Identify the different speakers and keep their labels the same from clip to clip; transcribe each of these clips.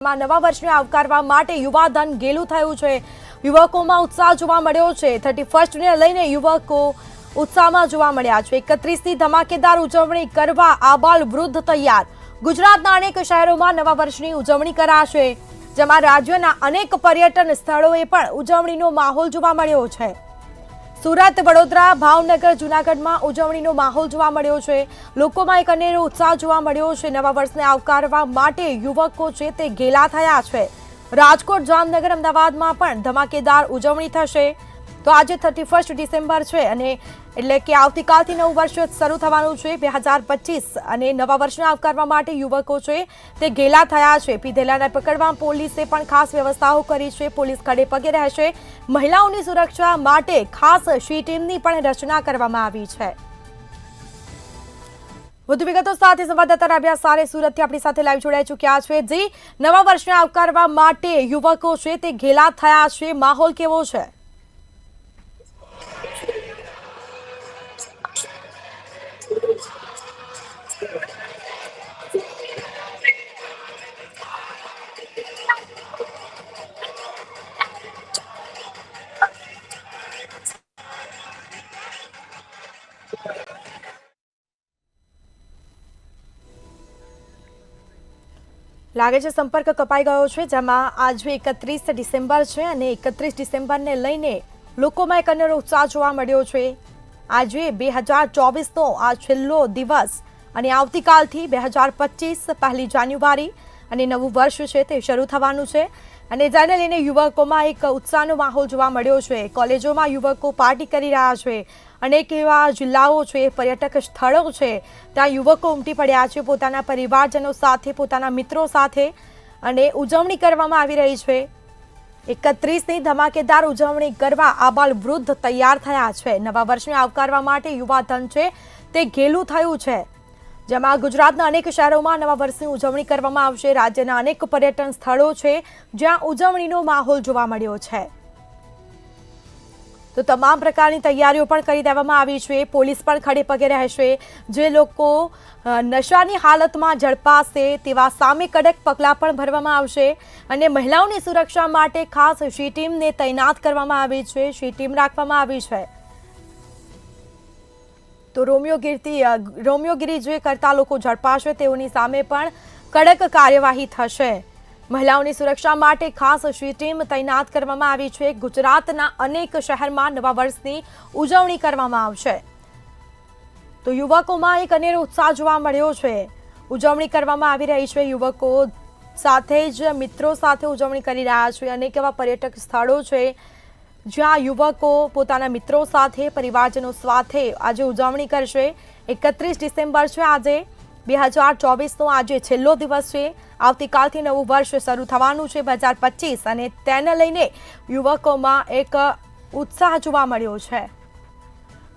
Speaker 1: નવા વર્ષને આવકારવા માટે યુવાધન ગેલું થયું છે। યુવકોમાં ઉત્સાહ જોવા મળ્યો છે। 31st ને લઈને યુવકો ઉત્સાહમાં જોવા મળ્યા છે। 31ની ધમાકેદાર ઉજવણી કરવા આબાલ વૃદ્ધ તૈયાર। ગુજરાતના અનેક શહેરોમાં નવા વર્ષની ઉજવણી કરાશે, જેમાં રાજ્યના અનેક પર્યટન સ્થળોએ પણ ઉજવણીનો માહોલ જોવા મળ્યો છે। સુરત, વડોદરા, ભાવનગર, જૂનાગઢમાં ઉજવણીનો માહોલ જોવા મળ્યો છે। લોકોમાં એક અનેરો ઉત્સાહ જોવા મળ્યો છે। નવા વર્ષને આવકારવા માટે યુવકો છે તે ઘેલા થયા છે। રાજકોટ, જામનગર, અમદાવાદમાં પણ ધમાકેદાર ઉજવણી થશે। તો આજે 31 ડિસેમ્બર છે અને એટલે કે આવતીકાલથી નવું વર્ષ શરૂ થવાનું છે 2025 અને નવા વર્ષને આવકારવા માટે યુવકો છે તે ઘેલા થયા છે। પીધેલાને પકડવા પોલીસે પણ ખાસ વ્યવસ્થાઓ કરી છે। પોલીસ ખડે પગે રહેશે। મહિલાઓની સુરક્ષા માટે ખાસ શી ટીમની પણ રચના કરવામાં આવી છે। વધુ વિગતો સાથે સંવાદદાતા રાબિયા સારે સુરતથી આપણી સાથે લાઈવ જોડાઈ ચૂક્યા છે। જી, નવા વર્ષને આવકારવા માટે યુવકો છે તે ઘેલા થયા છે, માહોલ કેવો છે? લાગે છે સંપર્ક કપાઈ ગયો છે, જેમાં આજે 31 ડિસેમ્બર છે અને 31 ડિસેમ્બરને લઈને લોકોમાં એક અનેરો ઉત્સાહ જોવા મળ્યો છે। આજે 2024નો આ છેલ્લો દિવસ અને આવતીકાલથી 2025 પહેલી જાન્યુઆરી અને નવું વર્ષ છે તે શરૂ થવાનું છે અને જેને લઈને યુવકોમાં એક ઉત્સાહનો માહોલ જોવા મળ્યો છે। કોલેજોમાં યુવકો પાર્ટી કરી રહ્યા છે। અનેક એવા જિલ્લાઓ છે, પર્યટક સ્થળો છે, ત્યાં યુવકો ઉમટી પડ્યા છે પોતાના પરિવારજનો સાથે, પોતાના મિત્રો સાથે અને ઉજવણી કરવામાં આવી રહી છે। 31ની ધમાકેદાર ઉજવણી કરવા આબાલ વૃદ્ધ તૈયાર થયા છે। નવા વર્ષને આવકારવા માટે યુવાધન છે તે ઘેલું થયું છે, જેમાં ગુજરાતના અનેક શહેરોમાં નવા વર્ષની ઉજવણી કરવામાં આવશે। રાજ્યના અનેક પર્યટન સ્થળો છે જ્યાં ઉજવણીનો માહોલ જોવા મળ્યો છે। તો તમામ પ્રકારની તૈયારીઓ પણ કરી દેવામાં આવી છે। પોલીસ પણ ખડે પગે રહેશે। જે લોકો નશાની હાલતમાં ઝડપાશે તેવા સામે કડક પગલાં પણ ભરવામાં આવશે અને મહિલાઓની સુરક્ષા માટે ખાસ શી ટીમને તૈનાત કરવામાં આવી છે, શી ટીમ રાખવામાં આવી છે। તો રોમિયોગીરી જે કરતા લોકો ઝડપાશે તેઓની સામે પણ કડક કાર્યવાહી થશે। મહિલાઓની સુરક્ષા માટે ખાસ શી ટીમ તૈનાત કરવામાં આવી છે। ગુજરાતના અનેક શહેરમાં નવા વર્ષની ઉજવણી કરવામાં આવશે। તો યુવકોમાં એક અનેરો ઉત્સાહ જોવા મળ્યો છે। ઉજવણી કરવામાં આવી રહી છે। યુવકો સાથે જ મિત્રો સાથે ઉજવણી કરી રહ્યા છે। અનેક એવા પર્યટક સ્થળો છે જ્યાં યુવકો પોતાના મિત્રો સાથે, પરિવારજનો સાથે આજે ઉજવણી કરશે। 31 ડિસેમ્બર છે આજે, 2024નો આજે છેલ્લો દિવસ છે। આવતીકાલથી નવું વર્ષ શરૂ થવાનું છે 2025 અને તેને લઈને યુવકોમાં એક ઉત્સાહ જોવા મળ્યો છે।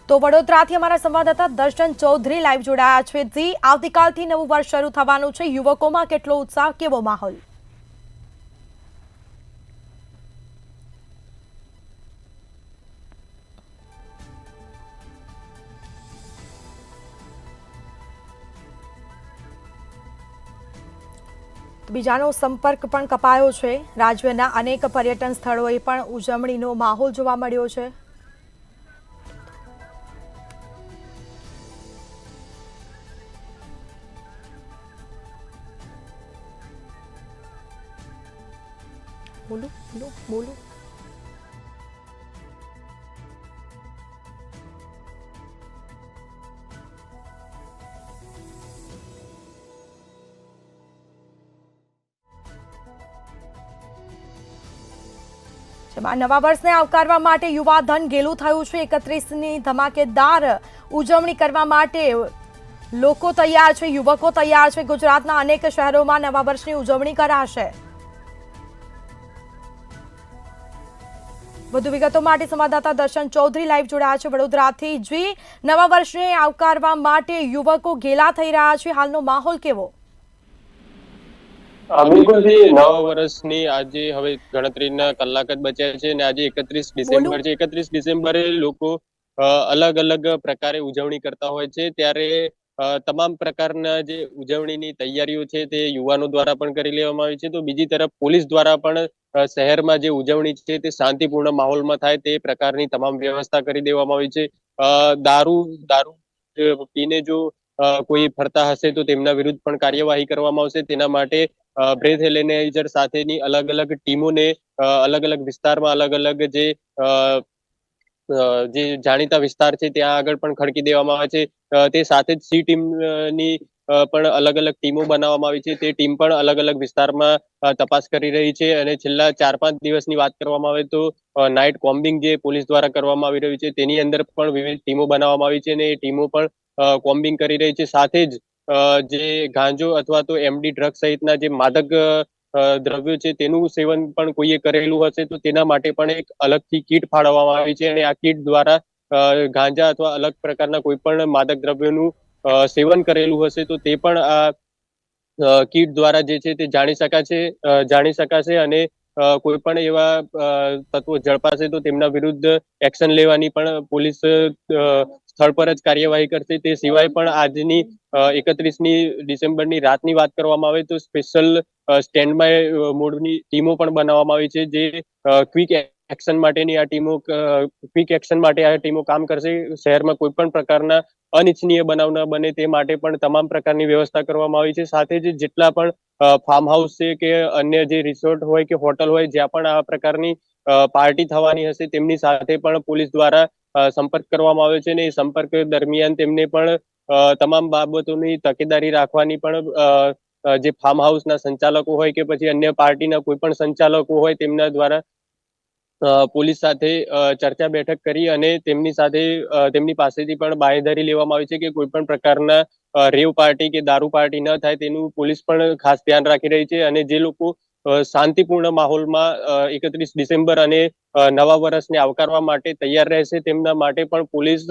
Speaker 1: તો વડોદરાથી અમારા સંવાદદાતા દર્શન ચૌધરી લાઈવ જોડાયા છે। જી, આવતીકાલથી નવું વર્ષ શરૂ થવાનું છે, યુવકોમાં કેટલો ઉત્સાહ, કેવો માહોલ? બીજાનો સંપર્ક પણ કપાયો છે। રાજ્યના અનેક પર્યટન સ્થળોએ પણ ઉજવણીનો માહોલ જોવા મળ્યો છે। બોલો બોલો બોલો। જેમાં નવા વર્ષને આવકારવા માટે યુવાધન ઘેલું થયું છે। 31ની ધમાકેદાર ઉજવણી કરવા માટે લોકો તૈયાર છે, યુવકો તૈયાર છે। ગુજરાતના અનેક શહેરોમાં નવા વર્ષની ઉજવણી કરાશે। વધુ વિગતો માટે સંવાદદાતા દર્શન ચૌધરી લાઈવ જોડાયા છે વડોદરાથી। જી, નવા વર્ષને આવકારવા માટે યુવકો ઘેલા થઈ રહ્યા છે, હાલનો માહોલ કેવો?
Speaker 2: બિલકુલથી નવા વર્ષની આજે હવે ગણતરીના કલાક જ બચ્યા છે અને આજે 31 ડિસેમ્બર છે। 31 ડિસેમ્બરે લોકો અલગ અલગ પ્રકારે ઉજવણી કરતા હોય છે। ત્યારે તમામ પ્રકારના જે ઉજવણીની તૈયારીઓ છે તે યુવાનો દ્વારા પણ કરી લેવામાં આવી છે. તો બીજી તરફ પોલીસ દ્વારા પણ શહેરમાં જે ઉજવણી છે તે શાંતિપૂર્ણ માહોલમાં થાય તે પ્રકારની તમામ વ્યવસ્થા કરી દેવામાં આવી છે. દારૂ દારૂ પીને જો કોઈ ફરતા હશે તો તેમના વિરુદ્ધ પણ કાર્યવાહી કરવામાં આવશે. તેના માટે બ્રેથ એલિનાઇઝર સાથેની અલગ અલગ ટીમોને અલગ અલગ વિસ્તારમાં અલગ અલગ જે જાણીતા વિસ્તાર છે ત્યાં આગળ પણ ખડકી દેવામાં આવે છે. તે સાથે જ સી ટીમની પણ અલગ અલગ ટીમો બનાવવામાં આવી છે. તે ટીમ પણ અલગ અલગ વિસ્તારમાં તપાસ કરી રહી છે. અને છેલ્લા 4-5 દિવસની વાત કરવામાં આવે તો નાઇટ કોમ્બિંગ જે પોલીસ દ્વારા કરવામાં આવી રહ્યું છે તેની અંદર પણ વિવિધ ટીમો બનાવવામાં આવી છે અને એ ટીમો પણ કોમ્બિંગ કરી રહી છે. સાથે જ જે ગાંજો અથવા તો એમડી ડ્રગ સહિતના જે માદક દ્રવ્યો છે તેનું સેવન પણ કોઈએ કરેલું હશે તો તેના માટે પણ એક અલગથી કીટ ફાળવવામાં આવી છે. અને આ કીટ દ્વારા ગાંજા અથવા અલગ પ્રકારના કોઈ પણ માદક દ્રવ્યોનું સેવન કરેલું હશે તો તે પણ આ કીટ દ્વારા જે છે તે જાણી શકાશે અને કોઈ પણ એવા તત્વો ઝડપાશે તો તેમના વિરુદ્ધ એક્શન લેવાની પણ પોલીસ સ્થળ પર જ કાર્યવાહી કરશે. તે સિવાય પણ આજની 31મી ડિસેમ્બરની રાતની વાત કરવામાં આવે તો સ્પેશિયલ સ્ટેન્ડ બાય મોડની ટીમો પણ બનાવવામાં આવી છે. જે ક્વિક એક્શન માટેની આ ટીમો કામ કરશે. શહેરમાં કોઈ પણ પ્રકારના અનિચ્છનીય બનાવ ન બને તે માટે પણ તમામ પ્રકારની વ્યવસ્થા કરવામાં આવી છે. સાથે જ જેટલા પણ ફાર્મ હાઉસ છે કે અન્ય જે રિસોર્ટ હોય કે હોટલ હોય જ્યાં પણ આ પ્રકારની પાર્ટી થવાની હશે તેમની સાથે પણ પોલીસ દ્વારા સંપર્ક કરવામાં આવ્યો છે. અને એ સંપર્ક દરમિયાન તેમને પણ તમામ બાબતોની તકેદારી રાખવાની પણ જે ફાર્મ હાઉસના સંચાલકો હોય કે પછી અન્ય પાર્ટીના કોઈ પણ સંચાલકો હોય તેમના દ્વારા પોલીસ સાથે ચર્ચા બેઠક કરી અને તેમની પાસેથી પણ બાંયધરી લેવામાં આવી છે કે કોઈ પણ પ્રકારના રેવ પાર્ટી કે દારૂ પાર્ટી ન થાય તેનું પોલીસ પણ ખાસ ધ્યાન રાખી રહી છે. અને જે લોકો શાંતિપૂર્ણ માહોલમાં 31 ડિસેમ્બર અને નવા વર્ષને આવકારવા માટે તૈયાર રહેશે તેમના માટે પણ પોલીસ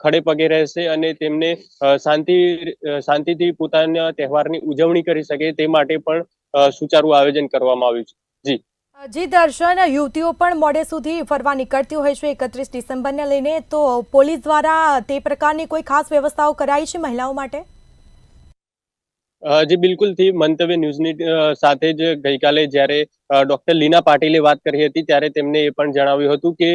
Speaker 2: ખડે પગે રહેશે અને તેમને શાંતિથી પોતાના તહેવારની ઉજવણી કરી શકે તે માટે પણ સુચારું આયોજન કરવામાં આવ્યું છે.
Speaker 1: જી દર્શન, યુવતીઓ પણ મોડે સુધી ફરવા નીકળતી હોય છે 31 ડિસેમ્બરને લઈને, તો પોલીસ દ્વારા તે પ્રકારની કોઈ ખાસ વ્યવસ્થાઓ કરાઈ છે મહિલાઓ માટે?
Speaker 2: જી બિલકુલથી મંતવ્ય ન્યૂઝની સાથે જ ગઈકાલે જ્યારે ડોક્ટર લીના પાટીલે વાત કરી હતી ત્યારે તેમને એ પણ જણાવ્યું હતું કે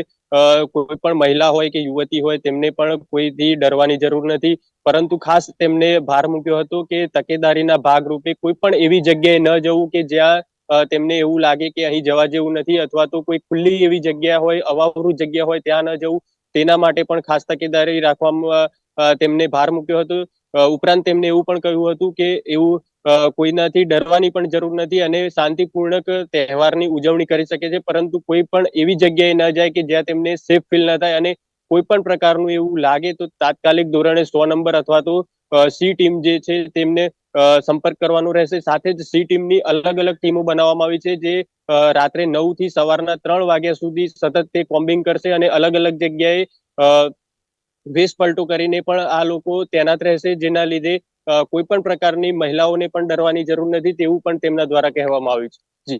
Speaker 2: કોઈ પણ મહિલા હોય કે યુવતી હોય તેમને પણ કોઈથી ડરવાની જરૂર નથી. પરંતુ ખાસ તેમને ભાર મૂક્યો હતો કે તકેદારીના ભાગરૂપે કોઈ પણ એવી જગ્યાએ ન જવું કે જ્યાં તેમને એવું લાગે કે અહીં જવા જેવું નથી અથવા તો કોઈ ખુલ્લી એવી જગ્યા હોય, અવાવરૂ જગ્યા હોય ત્યાં ન જવું. તેના માટે પણ ખાસ તકેદારી રાખવામાં તેમને ભાર મૂક્યો હતો. ઉપરાંત તેમને એવું પણ કહ્યું હતું કે એવું કોઈનાથી ડરવાની પણ જરૂર નથી અને શાંતિપૂર્ણક તહેવારની ઉજવણી કરી શકે છે. પરંતુ કોઈ પણ એવી જગ્યાએ ન જાય કે જ્યાં તેમને સેફ ફીલ ન થાય. અને કોઈ પણ પ્રકારનું એવું લાગે તો તાત્કાલિક ધોરણે 100 નંબર અથવા તો સી ટીમ જે છે તેમને સંપર્ક કરવાનો રહેશે. સાથે જ સી ટીમની અલગ અલગ ટીમો બનાવવામાં આવી છે જે રાત્રે 9 થી સવારના 3 વાગ્યા સુધી સતત તે કોમ્બિંગ કરશે અને અલગ અલગ જગ્યાએ વેશ પલટો કરીને પણ આ લોકો તૈનાત રહેશે, જેના લીધે કોઈ પણ પ્રકારની મહિલાઓને પણ ડરવાની જરૂર નથી તેવું પણ તેમના દ્વારા કહેવામાં આવ્યું છે.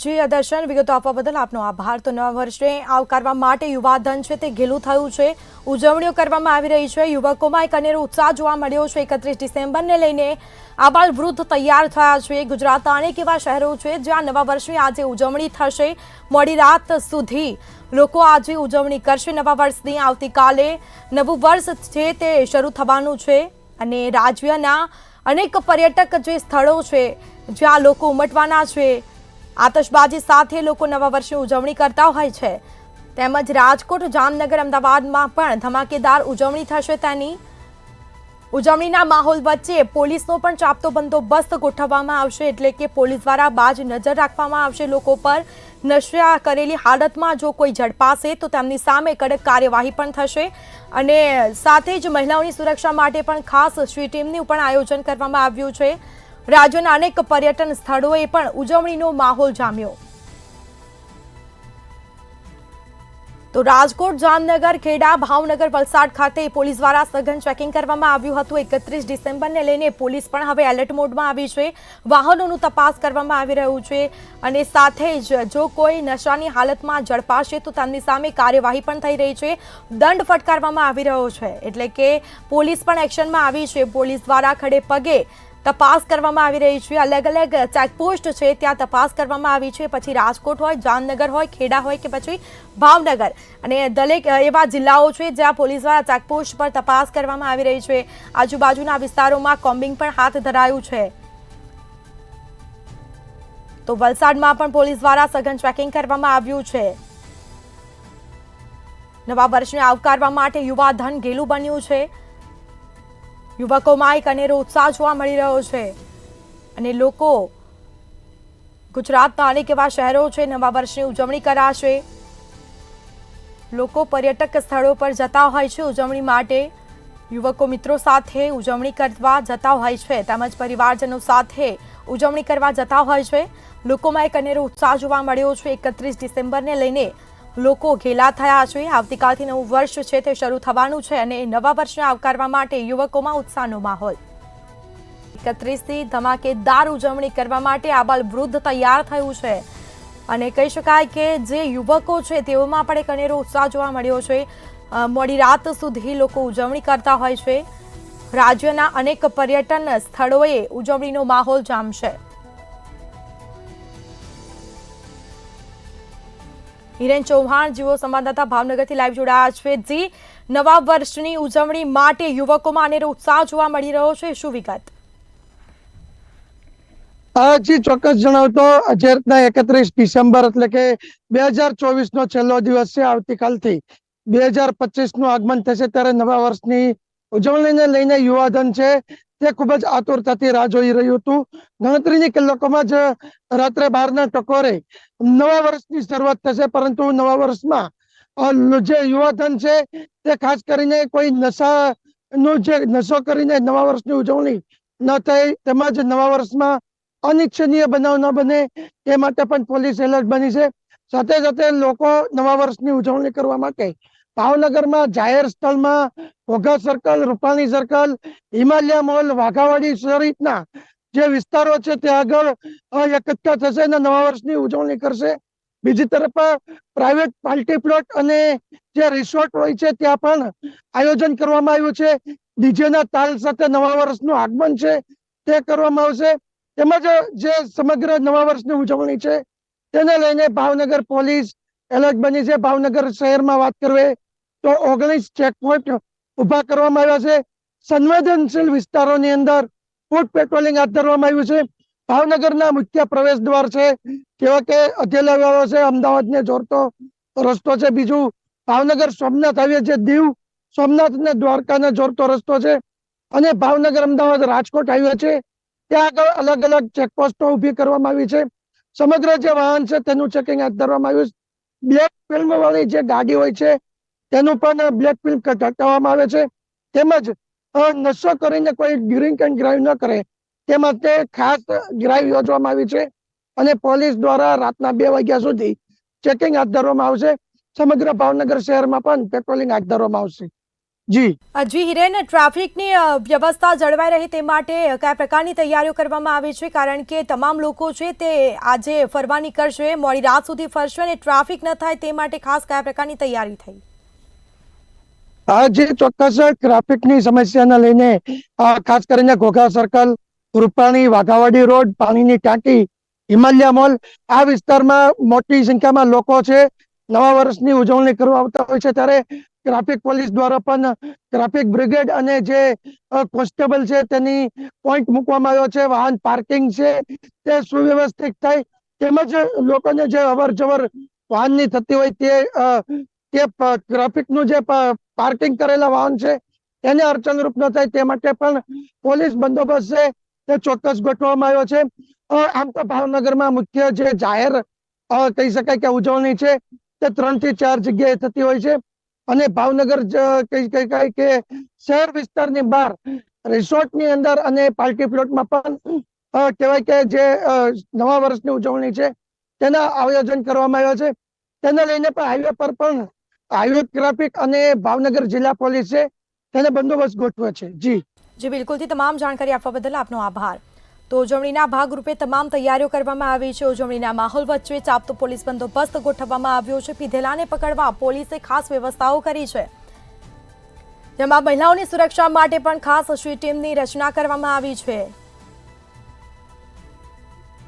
Speaker 1: જી દર્શન, વિગતો આપવા બદલ આપનો આભાર. તો નવા વર્ષને આવકારવા માટે યુવાધન છે તે ઘેલું થયું છે, ઉજવણીઓ કરવામાં આવી રહી છે. યુવકોમાં એક અનેરો ઉત્સાહ જોવા મળ્યો છે 31 ડિસેમ્બરને લઈને. આબાલ વૃદ્ધ તૈયાર થયા છે. ગુજરાતના અનેક એવા શહેરો છે જ્યાં નવા વર્ષની આજે ઉજવણી થશે. મોડી રાત સુધી લોકો આજે ઉજવણી કરશે નવા વર્ષની. આવતીકાલે નવું વર્ષ છે તે શરૂ થવાનું છે અને રાજ્યના અનેક પર્યટક જે સ્થળો છે જ્યાં લોકો ઉમટવાના છે, આતશબાજી સાથે લોકો નવા વર્ષની ઉજવણી કરતા હોય છે. તેમજ રાજકોટ, જામનગર, અમદાવાદમાં પણ ધમાકેદાર ઉજવણી થશે. તેની ઉજવણીના માહોલ વચ્ચે પોલીસનો પણ ચાપતો બંદોબસ્ત ગોઠવવામાં આવશે. એટલે કે પોલીસ દ્વારા બાજ નજર રાખવામાં આવશે લોકો પર. નશા કરેલી હાલતમાં જો કોઈ ઝડપાશે તો તેમની સામે કડક કાર્યવાહી પણ થશે. અને સાથે જ મહિલાઓની સુરક્ષા માટે પણ ખાસ સ્વી ટીમનું પણ આયોજન કરવામાં આવ્યું છે. રાજ્યના અનેક પર્યટન સ્થળોએ પણ ઉજવણીનો માહોલ જામ્યો. તો રાજકોટ, જામનગર, ખેડા, ભાવનગર, વલસાડ ખાતે પોલીસ દ્વારા સઘન ચેકિંગ કરવામાં આવ્યું હતું। 31 ડિસેમ્બરને લઈને પોલીસ પણ હવે એલર્ટ મોડમાં આવી છે। વાહનોનું તપાસ કરવામાં આવી રહ્યું છે અને સાથે જ જો કોઈ નશાની હાલતમાં ઝડપાશે તો તેમની સામે કાર્યવાહી પણ થઈ રહી છે, દંડ ફટકારવામાં આવી રહ્યો છે। એટલે કે પોલીસ પણ એક્શનમાં આવી છે। પોલીસ દ્વારા ખડે પગે તપાસ કરવામાં આવી રહી છે। અલગ અલગ ચેકપોસ્ટ છે ત્યાં તપાસ કરવામાં આવી છે। પછી રાજકોટ હોય, જામનગર હોય, ખેડા હોય કે પછી ભાવનગર અને દરેક એવા જિલ્લાઓ છે જ્યાં પોલીસ દ્વારા ચેકપોસ્ટ પર તપાસ કરવામાં આવી રહી છે। આજુબાજુના વિસ્તારોમાં કોમ્બિંગ પણ હાથ ધરાયું છે। તો વલસાડમાં પણ પોલીસ દ્વારા સઘન ચેકિંગ કરવામાં આવ્યું છે। નવા વર્ષને આવકારવા માટે યુવાધન ગેલું બન્યું છે। યુવકોમાં એક અનેરો ઉત્સાહ જોવા મળી રહ્યો છે અને લોકો ગુજરાતના અનેક એવા શહેરો છે નવા વર્ષની ઉજવણી કરાશે। લોકો પર્યટક સ્થળો પર જતા હોય છે ઉજવણી માટે। યુવકો મિત્રો સાથે ઉજવણી કરવા જતા હોય છે તેમજ પરિવારજનો સાથે ઉજવણી કરવા જતા હોય છે। લોકોમાં એક અનેરો ઉત્સાહ જોવા મળ્યો છે। 31 ડિસેમ્બરને લઈને લોકો ઘેલા થયા છે। આવતીકાલથી નવું વર્ષ છે તે શરૂ થવાનું છે અને નવા વર્ષને આવકારવા માટે યુવકોમાં ઉત્સાહનો માહોલ। 31થી ધમાકેદાર ઉજવણી કરવા માટે આબાલવૃદ્ધ તૈયાર થયું છે અને કહી શકાય કે જે યુવકો છે તેઓમાં પણ એક અનેરો ઉત્સાહ જોવા મળ્યો છે। મોડી રાત સુધી લોકો ઉજવણી કરતા હોય છે। રાજ્યના અનેક પર્યટન સ્થળોએ ઉજવણીનો માહોલ જામશે। હિરેન ચૌહાણ જેઓ સંવાદદાતા ભાવનગરથી લાઈવ જોડાયા છે। જી, નવા વર્ષની ઉજવણી માટે યુવકોમાં અનેરો ઉત્સાહ જોવા મળી રહ્યો છે, શું વિગત?
Speaker 3: જી ચોક્કસ જણાવતો જે રીતના 31 ડિસેમ્બર એટલે કે 2024 નો છેલ્લો દિવસ છે। આવતીકાલથી 2025 નું આગમન થશે ત્યારે નવા વર્ષની ઉજવણીને લઈને યુવાધન છે તે ખૂબ જ આતુરતાથી રાહ જોઈ રહ્યું હતું। ગણતરીની કલાકોમાં જ રાત્રે 12ના ટકોરે નવા વર્ષની શરૂઆત થશે, પરંતુ નવા વર્ષમાં જે યુવાધન છે તે ખાસ કરીને કોઈ નશો કરીને નવા વર્ષની ઉજવણી ન થાય, તેમજ નવા વર્ષમાં અનિચ્છનીય બનાવ ન બને તે માટે પણ પોલીસ એલર્ટ બની છે। સાથે સાથે લોકો નવા વર્ષની ઉજવણી કરવા માટે ભાવનગરમાં જાહેર સ્થળમાં Ghogha circle, Rupani circle, Himalaya mall, Waghawadi સહિતના જે વિસ્તારો છે ત્યાં આગળ એકઠા થશે અને નવા વર્ષની ઉજવણી કરશે। બીજી તરફ પ્રાઇવેટ પાર્ટી પ્લોટ અને જે રિસોર્ટ હોય છે ત્યાં પણ આયોજન કરવામાં આવ્યું છે। ડીજેના તાલ સાથે નવા વર્ષનું આગમન છે તે કરવામાં આવશે। તેમજ જે સમગ્ર નવા વર્ષની ઉજવણી છે તેને લઈને ભાવનગર પોલીસ એલર્ટ બની છે। ભાવનગર શહેરમાં વાત કરીએ તો 19 ચેકપોઇન્ટ ઉભા કરવામાં આવ્યા છે। સંવેદનશીલ વિસ્તારોની અંદર ફૂટ પેટ્રોલિંગ હાથ ધરવામાં આવ્યું છે। ભાવનગરના મુખ્ય પ્રવેશ દ્વાર છે જેવા કે અધેલા વાળો છે, અમદાવાદને જોડતો રસ્તો છે। બીજું ભાવનગર સોમનાથ હાઈવે છે, દીવ સોમનાથ ને દ્વારકાને જોડતો રસ્તો છે અને ભાવનગર અમદાવાદ રાજકોટ હાઈવે છે ત્યાં આગળ અલગ અલગ ચેકપોસ્ટો ઉભી કરવામાં આવી છે। સમગ્ર જે વાહન છે તેનું ચેકિંગ હાથ ધરવામાં આવ્યું છે। બ્લેક ફિલ્મ વાળી જે ગાડી હોય છે તેનું પણ બ્લેક ફિલ્મ હટાવવામાં આવે છે। તેમજ નશો કરીને કોઈ ડ્રિંક એન્ડ ડ્રાઈવ ન કરે તે માટે ખાસ ડ્રાઈવ યોજવામાં આવી છે અને પોલીસ દ્વારા રાતના 2 વાગ્યા સુધી ચેકિંગ હાથ ધરવામાં આવશે। સમગ્ર ભાવનગર શહેરમાં પણ પેટ્રોલિંગ હાથ ધરવામાં આવશે। જી
Speaker 1: હિરેન, ટ્રાફિકની વ્યવસ્થા જળવાઈ રહે તે માટે કયા પ્રકારની તૈયારીઓ કરવામાં આવી છે? કારણ કે તમામ લોકો છે તે આજે ફરવા નીકળશે, મોડી રાત સુધી ફરશે અને ટ્રાફિક ન થાય તે માટે ખાસ કયા પ્રકારની તૈયારી થઈ?
Speaker 3: જે ચોક્કસ ટ્રાફિકની સમસ્યાને લઈને ખાસ કરીને ઘોઘા સર્કલ, રૂપાણી, વાઘાવાડી રોડ, પાણીની ટાંકી, હિમાલય મોલ આ વિસ્તારમાં મોટી સંખ્યામાં લોકો છે નવા વર્ષની ઉજવણી કરવા આવતા હોય છે ત્યારે ટ્રાફિક પોલીસ દ્વારા પણ ટ્રાફિક બ્રિગેડ અને જે કોન્સ્ટેબલ છે તેની પોઈન્ટ મૂકવામાં આવ્યો છે। વાહન પાર્કિંગ છે તે સુવ્યવસ્થિત થાય, તેમજ લોકોને જે અવર જવર વાહનની થતી હોય તે ટ્રાફિકનું જે પાર્કિંગ કરેલા વાહન છે એને અડચણરૂપ ન થાય તે માટે પણ પોલીસ બંદોબસ્ત છે તે ચોક્કસ ગોઠવવામાં આવ્યો છે। આમ તો ભાવનગરમાં મુખ્ય જે જાહેર કહી શકાય કે ઉજવણી છે તે 3 થી 4 જગ્યાએ થતી હોય છે અને ભાવનગર કહી શકાય કે શહેર વિસ્તારની બહાર રિસોર્ટની અંદર અને પાર્ટી પ્લોટમાં પણ કહેવાય કે જે નવા વર્ષની ઉજવણી છે તેના આયોજન કરવામાં આવ્યા છે। તેને લઈને પણ હાઈવે પર પણ હાઈવે ટ્રાફિક અને ભાવનગર જિલ્લા પોલીસે તેને બંદોબસ્ત ગોઠવ્યો છે.
Speaker 1: જી બિલકુલથી તમામ જાણકારી આપવા બદલ આપનો આભાર. તો ઉજવણીના ભાગરૂપે તમામ તૈયારીઓ કરવામાં આવી છે. ઉજવણીના માહોલ વચ્ચે ચાપતો પોલીસ બંદોબસ્ત ગોઠવવામાં આવ્યો છે. પીધેલાને પકડવા પોલીસે ખાસ વ્યવસ્થાઓ કરી છે, જેમાં મહિલાઓની સુરક્ષા માટે પણ ખાસ સ્વી ટીમની રચના કરવામાં આવી છે.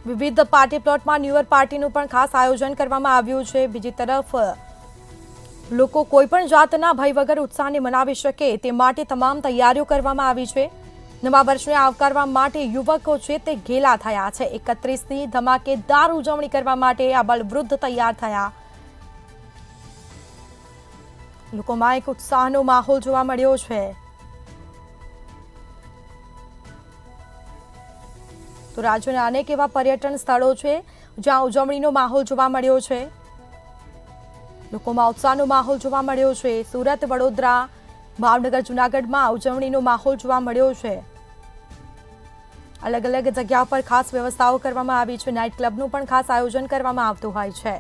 Speaker 1: વિવિધ પાર્ટી પ્લોટમાં ન્યૂ યર પાર્ટીનું પણ ખાસ આયોજન કરવામાં આવ્યું છે. બીજી તરફ લોકો કોઈ પણ જાતના ભય વગર ઉત્સાહને મનાવી શકે તે માટે તમામ તૈયારીઓ કરવામાં આવી છે. નવા વર્ષને આવકારવા માટે યુવકો છે તે ઘેલા થયા છે. 31ની ધમાકેદાર ઉજવણી કરવા માટે આ બળવૃદ્ધ તૈયાર થયા. લોકોમાં એક ઉત્સાહનો માહોલ જોવા મળ્યો છે. તો રાજ્યના અનેક એવા પર્યટન સ્થળો છે જ્યાં ઉજવણીનો માહોલ જોવા મળ્યો છે. લોકોમાં ઉત્સાહનો માહોલ જોવા મળ્યો છે. સુરત, વડોદરા, ભાવનગર, જૂનાગઢમાં ઉજવણીનો માહોલ જોવા મળ્યો છે. અલગ અલગ જગ્યા પર ખાસ વ્યવસ્થાઓ કરવામાં આવી છે. નાઇટ ક્લબનું પણ ખાસ આયોજન કરવામાં આવતું હોય છે.